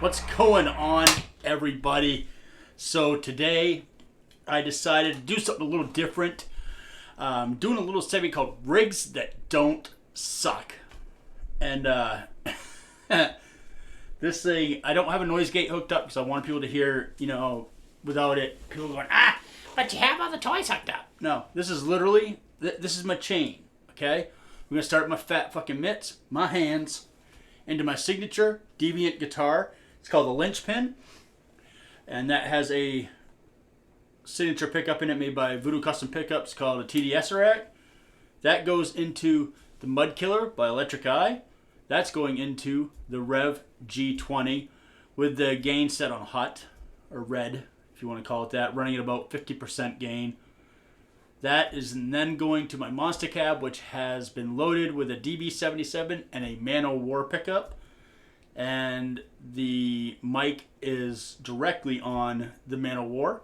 What's going on, everybody? So today I decided to do something a little different. Doing a little segment called Rigs That Don't Suck. And this thing, I don't have a noise gate hooked up because I want people to hear, without it, people going, but you have all the toys hooked up. No, this is literally, this is my chain, okay? I'm going to start with my fat fucking mitts, my hands, into my signature Deviant guitar. It's called the Linchpin, and that has a signature pickup in it made by Voodoo Custom Pickups called a TDS rack. That goes into the Mud Killer by Electric Eye. That's going into the Rev G20 with the gain set on hot, or red, if you want to call it that, running at about 50% gain. That is then going to my Monstah cab, which has been loaded with a DB77 and a Mano War pickup. And the mic is directly on the Mano War.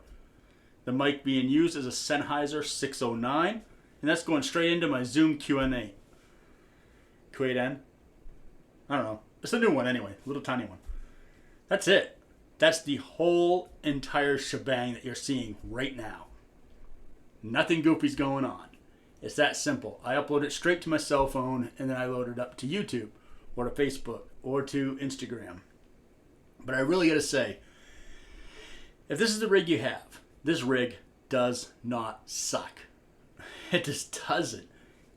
The mic being used is a Sennheiser 609, and that's going straight into my Zoom Q&A. Q8N? I don't know. It's a new one anyway, a little tiny one. That's it. That's the whole entire shebang that you're seeing right now. Nothing goofy's going on. It's that simple. I upload it straight to my cell phone, and then I load it up to YouTube, or to Facebook, or to Instagram. But I really gotta say, if this is the rig you have, this rig does not suck. It just doesn't.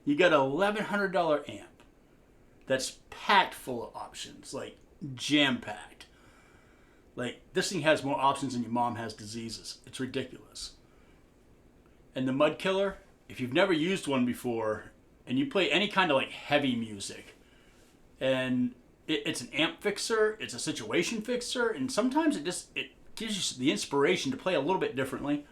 You got an $1,100 amp that's packed full of options, like jam-packed. Like, this thing has more options than your mom has diseases. It's ridiculous. And the Mud Killer, if you've never used one before, and you play any kind of like heavy music, and it's an amp fixer, it's a situation fixer, and sometimes it gives you the inspiration to play a little bit differently.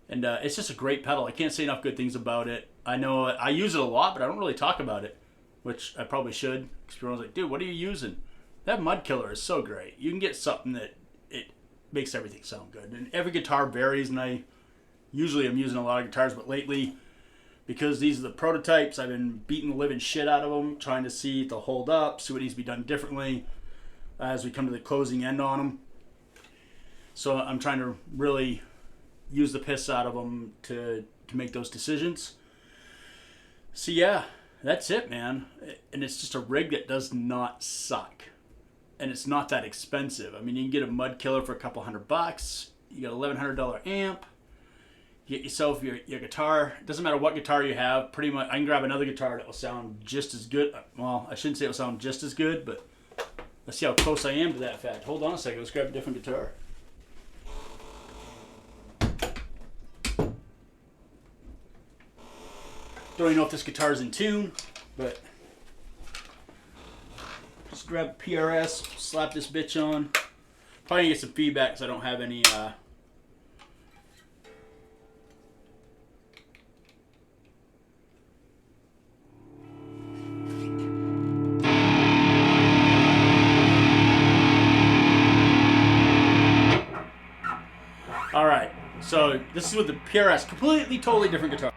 And it's just a great pedal. I can't say enough good things about it. I know I use it a lot, but I don't really talk about it, which I probably should. Because people are like, dude, what are you using? That Mud Killer is so great. You can get something that it makes everything sound good. And every guitar varies, and I'm using a lot of guitars, but lately, because these are the prototypes, I've been beating the living shit out of them, trying to see if they'll hold up, see what needs to be done differently as we come to the closing end on them. So I'm trying to really use the piss out of them to make those decisions. So yeah, that's it, man. And it's just a rig that does not suck. And it's not that expensive. I mean, you can get a Mud Killer for a couple $100. You got an $1,100 amp. You get yourself your guitar. It doesn't matter what guitar you have. Pretty much, I can grab another guitar that will sound just as good. Well, I shouldn't say it will sound just as good, but let's see how close I am to that fact. Hold on a second. Let's grab a different guitar. Don't even know if this guitar is in tune, but just grab a PRS, slap this bitch on. Probably gonna get some feedback because I don't have any. All right, so this is with the PRS, completely, totally different guitar.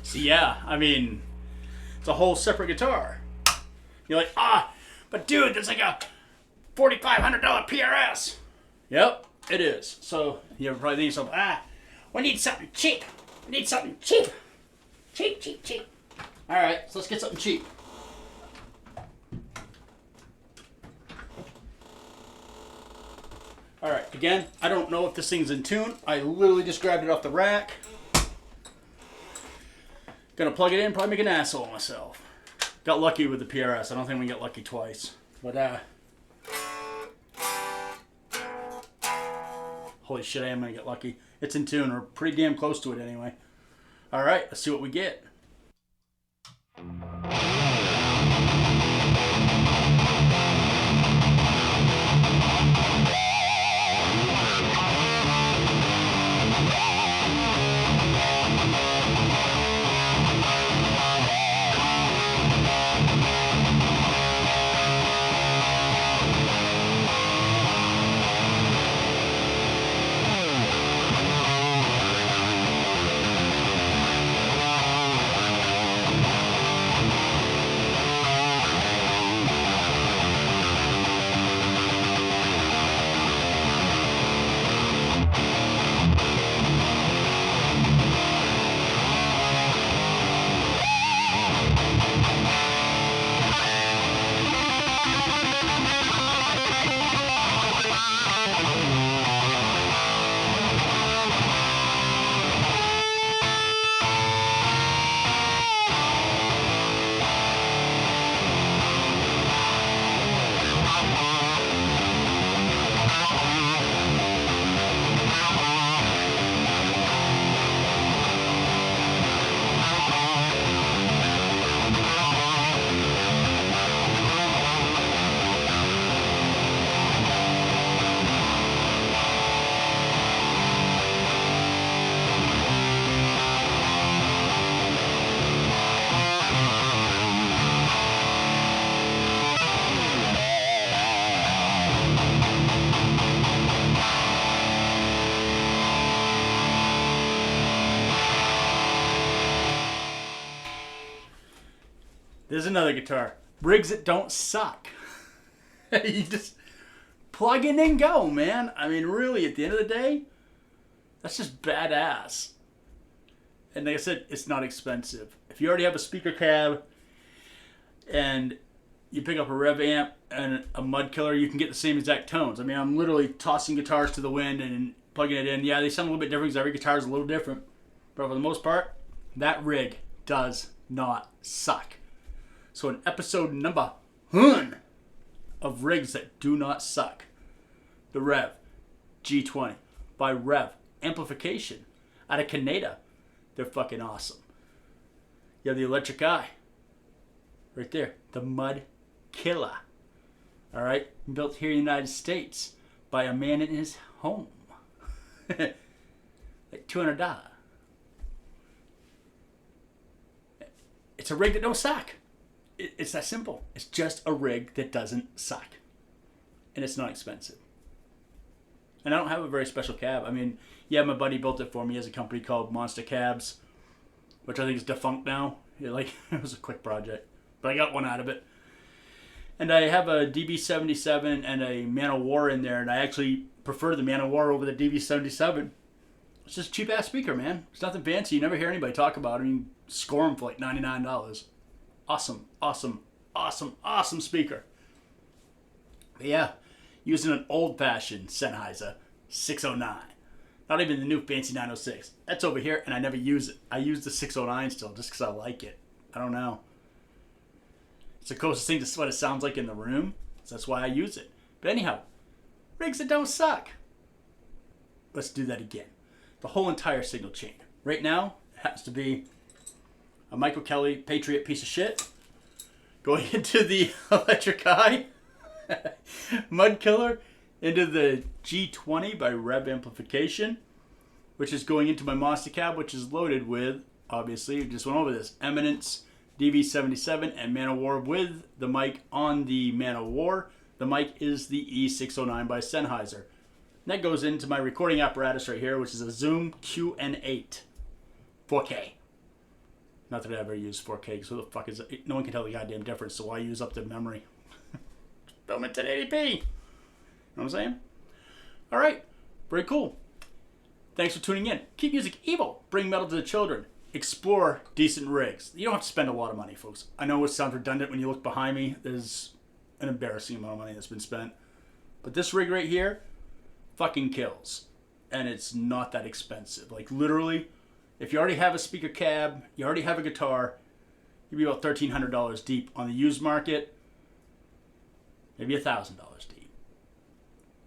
So yeah, I mean, it's a whole separate guitar. You're like, but dude, there's like a $4,500 PRS. Yep, it is. So you probably think yourself, we need something cheap. We need something cheap. Cheap, cheap, cheap. All right, so let's get something cheap. All right, again, I don't know if this thing's in tune. I literally just grabbed it off the rack. Gonna plug it in, probably make an asshole of myself. Got lucky with the PRS. I don't think we can get lucky twice. But, holy shit, I am gonna get lucky. It's in tune, or pretty damn close to it anyway. All right, let's see what we get. There's another guitar. Rigs that don't suck. You just plug in and go, man. I mean, really, at the end of the day, that's just badass. And like I said, it's not expensive. If you already have a speaker cab and you pick up a rev amp and a mud killer, you can get the same exact tones. I mean, I'm literally tossing guitars to the wind and plugging it in. Yeah, they sound a little bit different because every guitar is a little different. But for the most part, that rig does not suck. So in episode number 1 of rigs that do not suck, the Rev G20 by Rev Amplification out of Canada. They're fucking awesome. You have the Electric Eye right there, the Mud Killer. All right, built here in the United States by a man in his home. Like $200. It's a rig that don't suck. It's that simple. It's just a rig that doesn't suck. And it's not expensive. And I don't have a very special cab. I mean, yeah, my buddy built it for me. He has a company called Monstah Cabs, which I think is defunct now. It was a quick project. But I got one out of it. And I have a DB77 and a Man of War in there. And I actually prefer the Man of War over the DB77. It's just a cheap-ass speaker, man. It's nothing fancy. You never hear anybody talk about it. You score them for like $99. Awesome, awesome, awesome, awesome speaker. But yeah, using an old-fashioned Sennheiser 609. Not even the new fancy 906. That's over here, and I never use it. I use the 609 still just because I like it. I don't know. It's the closest thing to what it sounds like in the room, so that's why I use it. But anyhow, rigs that don't suck. Let's do that again. The whole entire signal chain. Right now, it happens to be a Michael Kelly Patriot piece of shit going into the Electric Eye Mud Killer into the G20 by Rev Amplification, which is going into my Monstah cab, which is loaded with, obviously, we just went over this, Eminence DV77 and Man of War with the mic on the Man of War. The mic is the E609 by Sennheiser. And that goes into my recording apparatus right here, which is a Zoom QN8 4K. Not that I ever use 4K, because who the fuck is it? No one can tell the goddamn difference, so why use up the memory? Film it 1080p. You know what I'm saying? All right. Very cool. Thanks for tuning in. Keep music evil. Bring metal to the children. Explore decent rigs. You don't have to spend a lot of money, folks. I know it sounds redundant when you look behind me. There's an embarrassing amount of money that's been spent. But this rig right here fucking kills. And it's not that expensive. Like, literally, if you already have a speaker cab, you already have a guitar, you'd be about $1,300 deep. On the used market, maybe $1,000 deep.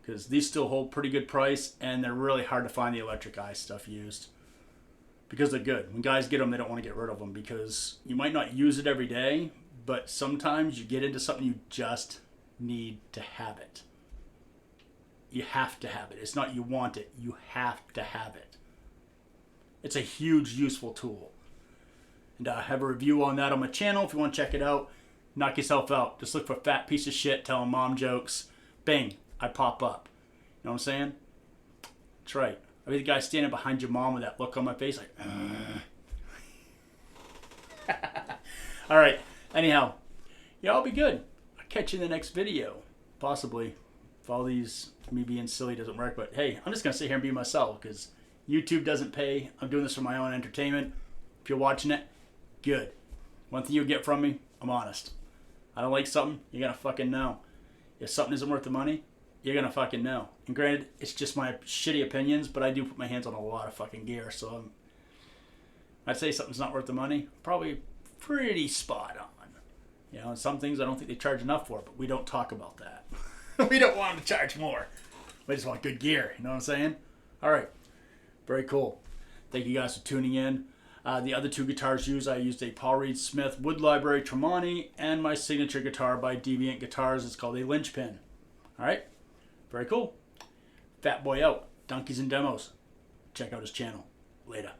Because these still hold pretty good price, and they're really hard to find the electric eye stuff used. Because they're good. When guys get them, they don't want to get rid of them, because you might not use it every day, but sometimes you get into something you just need to have it. You have to have it. It's not you want it. You have to have it. It's a huge, useful tool. And I have a review on that on my channel. If you want to check it out, knock yourself out. Just look for fat piece of shit telling mom jokes. Bang, I pop up. You know what I'm saying? That's right. I mean, the guy standing behind your mom with that look on my face like, All right. Anyhow, y'all be good. I'll catch you in the next video. Possibly. If all these, me being silly doesn't work. But hey, I'm just going to sit here and be myself, because YouTube doesn't pay. I'm doing this for my own entertainment. If you're watching it, good. One thing you'll get from me, I'm honest. I don't like something, you're going to fucking know. If something isn't worth the money, you're going to fucking know. And granted, it's just my shitty opinions, but I do put my hands on a lot of fucking gear. So I'd say something's not worth the money. Probably pretty spot on. You know, and some things I don't think they charge enough for, but we don't talk about that. We don't want them to charge more. We just want good gear. You know what I'm saying? All right. Very cool. Thank you guys for tuning in. The other two guitars used, I used a Paul Reed Smith Wood Library Tremonti and my signature guitar by Deviant Guitars. It's called a Linchpin. All right. Very cool. Fat Boy out. Donkeys and Demos. Check out his channel. Later.